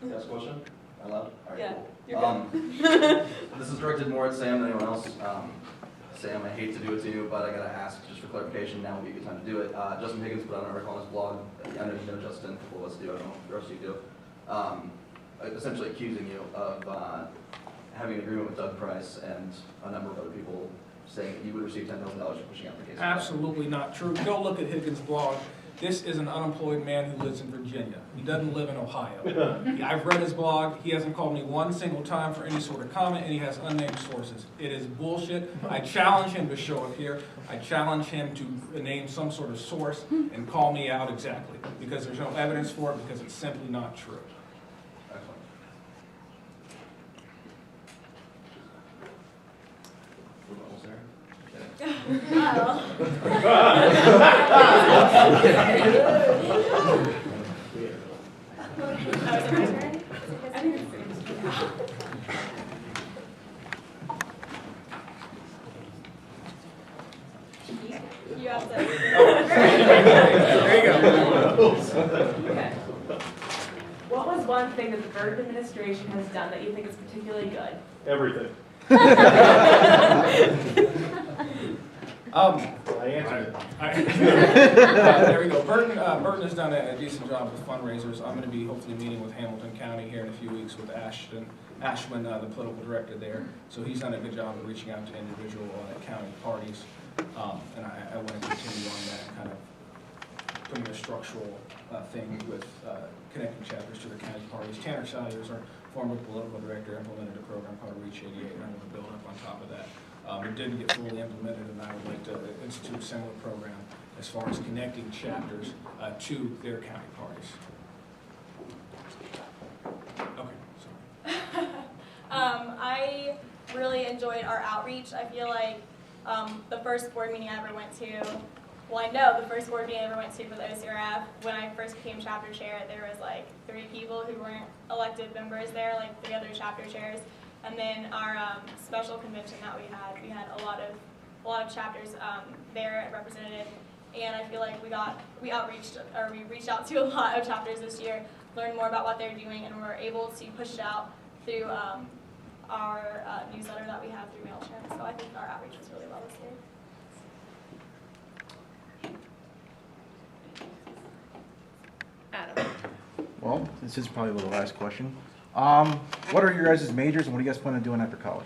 Can I ask a question? Out loud? All right, Yeah, cool. you're good. This is directed more at Sam than anyone else. Sam, I hate to do it to you, but I gotta ask just for clarification. Now would be a good time to do it. Justin Higgins put out an article on his blog. I know you know Justin. A couple of us do. I don't know if the rest of you do. Essentially accusing you of having an agreement with Doug Price and a number of other people saying that you would receive $10,000 for pushing out the case. Absolutely not true. Go look at Higgins' blog. This is an unemployed man who lives in Virginia. He doesn't live in Ohio. I've read his blog. He hasn't called me one single time for any sort of comment, and he has unnamed sources. It is bullshit. I challenge him to show up here. I challenge him to name some sort of source and call me out exactly, because there's no evidence for it, because it's simply not true. Excellent. We're almost there. You have to. There you go. Okay. What was one thing that the Burton administration has done that you think is particularly good? Everything. I answered it. There we go. Burton has done a decent job with fundraisers. I'm going to be hopefully meeting with Hamilton County here in a few weeks with Ashwin, the political director there. So he's done a good job of reaching out to individual county parties. And I want to continue on that, kind of putting a structural thing with connecting chapters to the county parties. Tanner Salyers, our former political director, implemented a program called Reach 88, and I'm going to build up on top of that. It didn't get fully implemented, and I would like to institute a similar program as far as connecting chapters to their county parties. Okay, sorry. I really enjoyed our outreach. I feel like the first board meeting I ever went to, well, I know the first board meeting I ever went to for the OCRF, when I first became chapter chair, there was like 3 people who weren't elected members there, like 3 other chapter chairs. And then our special convention that we had a lot of chapters there represented, and I feel like we reached out to a lot of chapters this year, learned more about what they're doing, and we're able to push it out through our newsletter that we have through MailChimp. So I think our outreach was really well this year. Adam. Well, this is probably the last question. What are your guys' majors and what do you guys plan on doing after college?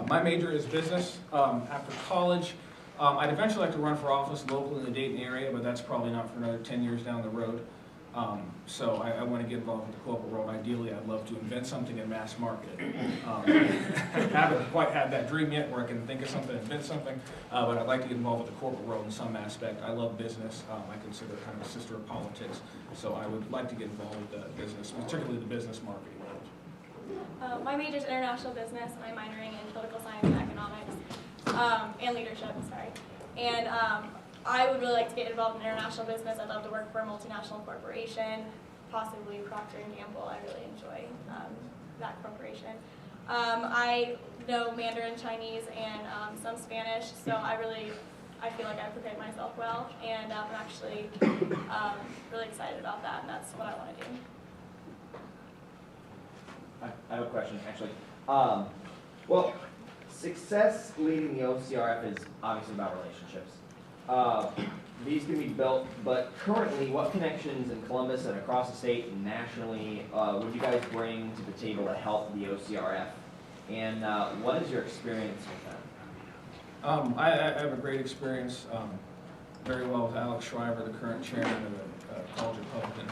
My major is business. After college, I'd eventually like to run for office local in the Dayton area, but that's probably not for another 10 years down the road. So I want to get involved with the corporate world. Ideally, I'd love to invent something in mass market. I haven't quite had that dream yet where I can think of something, invent something, but I'd like to get involved with the corporate world in some aspect. I love business. I consider it kind of a sister of politics. So I would like to get involved with business, particularly the business marketing world. My major is international business, and I'm minoring in political science and economics, and leadership, sorry. And I would really like to get involved in international business. I'd love to work for a multinational corporation, possibly Procter & Gamble. I really enjoy that corporation. I know Mandarin, Chinese, and some Spanish, so I feel like I've prepared myself well, and I'm actually really excited about that, and that's what I want to do. I have a question, actually. Well, success leading the OCRF is obviously about relationships. These can be built, but currently, what connections in Columbus and across the state and nationally would you guys bring to the table to help the OCRF? And what is your experience with them? I have a great experience very well with Alex Shriver, the current chairman of the College Republican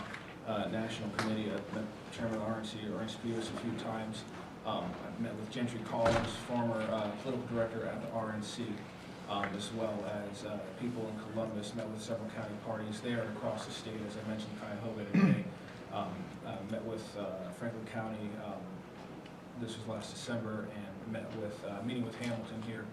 National Committee. I've met Chairman RNC or Spears a few times. I've met with Gentry Collins, former political director at the RNC, as well as people in Columbus, met with several county parties there and across the state, as I mentioned, Cuyahoga today. Met with Franklin County, this was last December, and met with, meeting with Hamilton here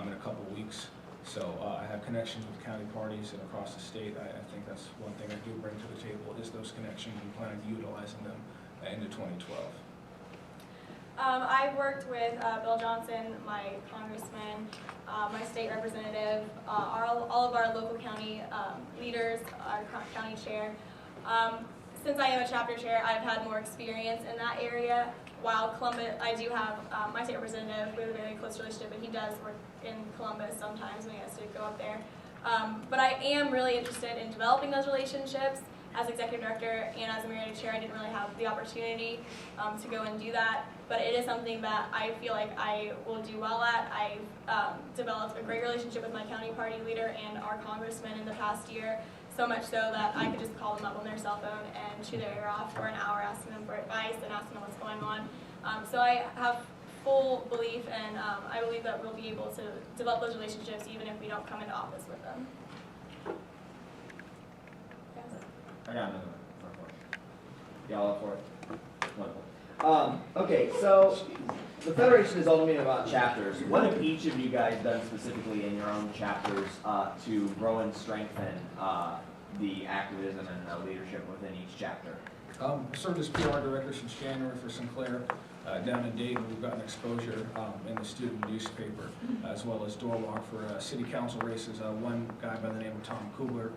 in a couple of weeks. So I have connections with county parties and across the state. I think that's one thing I do bring to the table is those connections and plan on utilizing them into 2012. I've worked with Bill Johnson, my congressman, my state representative, all of our local county leaders, our county chair. since I am a chapter chair, I've had more experience in that area. While Columbus, I do have my state representative. We have a very close relationship, and he does work in Columbus sometimes when he has to go up there. But I am really interested in developing those relationships. As executive director and as a Marietta chair, I didn't really have the opportunity to go and do that. But it is something that I feel like I will do well at. I've developed a great relationship with my county party leader and our congressman in the past year, so much so that I could just call them up on their cell phone and chew their ear off for an hour, asking them for advice and asking them what's going on. So I have full belief, and I believe that we'll be able to develop those relationships even if we don't come into office with them. I got another one. Y'all up for it? Wonderful. Okay, so the Federation is ultimately about chapters. What have each of you guys done specifically in your own chapters to grow and strengthen the activism and leadership within each chapter? I served as PR director since January for Sinclair. Down in Dayton, we've gotten exposure in the student newspaper, as well as door walk for city council races. One guy by the name of Tom Kubler,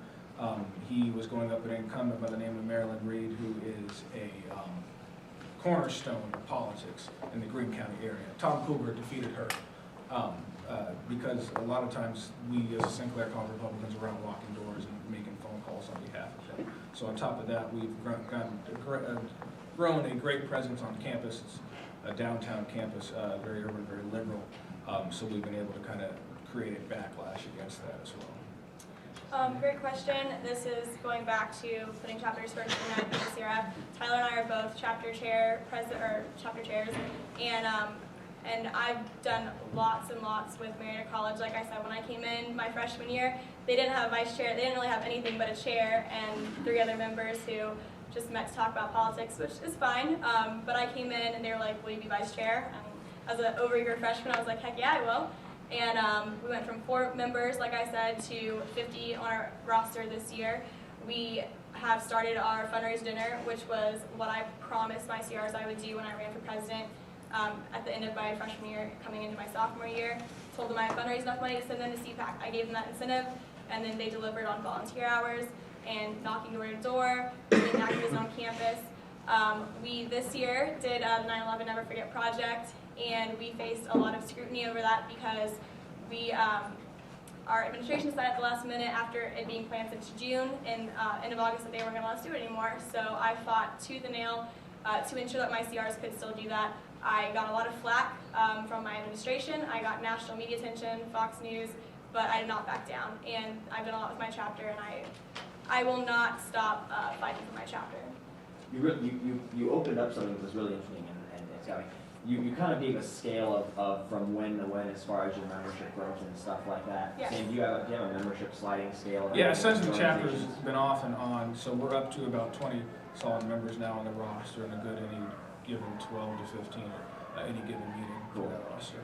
he was going up an incumbent by the name of Marilyn Reed, who is a cornerstone of politics in the Greene County area. Tom Kubler defeated her because a lot of times we as Sinclair call Republicans around walking doors and making phone calls on behalf of them. So on top of that, we've grown a great presence on campus. It's a downtown campus, very urban, very liberal. So we've been able to kind of create a backlash against that as well. Great question. This is going back to putting chapters first in the OCRF. Tyler and I are both chapter chairs, and I've done lots and lots with Marietta College. Like I said, when I came in my freshman year, they didn't have a vice chair. They didn't really have anything but a chair and 3 other members who just met to talk about politics, which is fine. But I came in and they were like, "Will you be vice chair?" And as an overeager freshman, I was like, "Heck yeah, I will." And we went from 4 members, like I said, to 50 on our roster this year. We have started our fundraiser dinner, which was what I promised my CRs I would do when I ran for president at the end of my freshman year, coming into my sophomore year. Told them I had fundraised enough money to send them to CPAC. I gave them that incentive, and then they delivered on volunteer hours and knocking door to door, doing activism on campus. We this year did the 9/11 Never Forget project, and we faced a lot of scrutiny over that because we, our administration decided at the last minute after it being planned since June and end of August that they weren't going to let us do it anymore. So I fought tooth and nail to ensure that my CRs could still do that. I got a lot of flack from my administration. I got national media attention, Fox News, but I did not back down. And I've done a lot with my chapter, and I will not stop fighting for my chapter. You opened up something that was really interesting, and it's got me. You kind of gave a scale of from when to when as far as your membership growth and stuff like that. Yeah. Sam, do you have a membership sliding scale? Yeah, essentially the chapter's been off and on, so we're up to about 20 solid members now on the roster, and a good any given 12 to 15 at any given meeting for that roster.